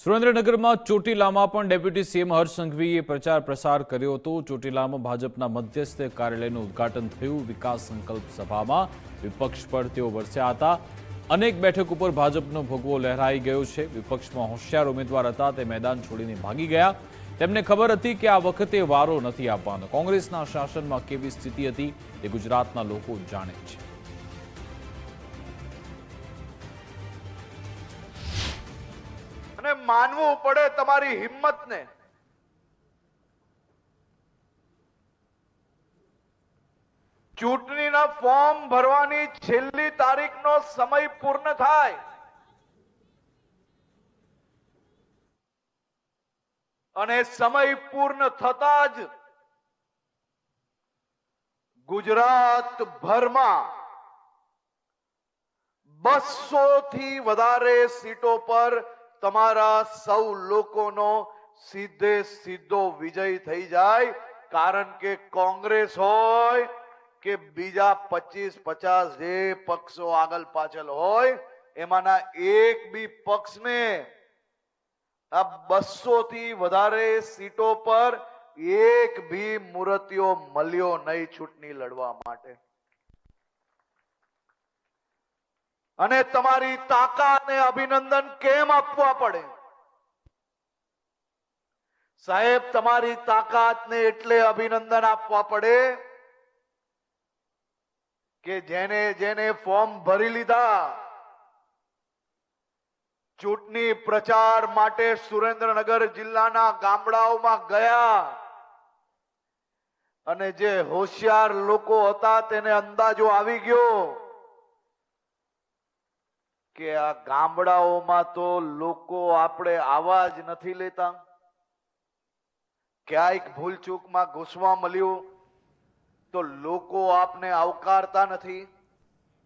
સુરેન્દ્રનગરમાં ચોટીલામાં પણ deputy CM હર્ષ સંઘવીએ પ્રચાર પ્રસાર કર્યો હતો। ચોટીલામાં ભાજપના મધ્યસ્થ કાર્યાલયનું ઉદ્ઘાટન થયું। વિકાસ સંકલ્પ સભામાં વિપક્ષ પર તેઓ વરસ્યા હતા। અનેક બેઠક ઉપર ભાજપનો ભગવો લહેરાઈ ગયો છે। વિપક્ષમાં હોશિયાર ઉમેદવાર હતા તે મેદાન છોડીને ભાગી ગયા। તેમને ખબર હતી કે આ વખતે વારો નથી આપવાનો। કોંગ્રેસના શાસનમાં કેવી સ્થિતિ હતી તે ગુજરાતના લોકો જાણે છે। માનવું પડે તમારી હિંમતને। ચૂંટણીના ફોર્મ ભરવાની છેલ્લી તારીખનો સમય પૂર્ણ થાય અને સમય પૂર્ણ થતા જ ગુજરાત ભરમાં 200 થી વધારે સીટો પર તમારા સૌ લોકોનો સીધે સીધો વિજય થઈ જાય। કારણ કે કોંગ્રેસ હોય કે બીજા 25-50 જે પક્ષો આગળ પાછળ હોય એમાંના એક બી પક્ષને આ 200 થી વધારે સીટો પર એક બી મૂર્તિઓ મળ્યો નહીં ચૂંટણી લડવા માટે। અને તમારી તાકાતને અભિનંદન કેમ આપવા પડે? સાહેબ, તમારી તાકાતને એટલે અભિનંદન આપવા પડે કે જેને જેને ફોર્મ ભરી લીધા, ચૂંટણી પ્રચાર માટે સુરેન્દ્રનગર જિલ્લાના ગામડાઓમાં ગયા અને જે હોશિયાર લોકો હતા તેને અંદાજો આવી ગયો કે આ ગામડાઓમાં તો લોકો આપણે આવા જ નથી લેતા। ક્યાંક ભૂલ ચૂકમાં ઘૂસવા મળ્યું તો લોકો આપને આવકારતા નથી।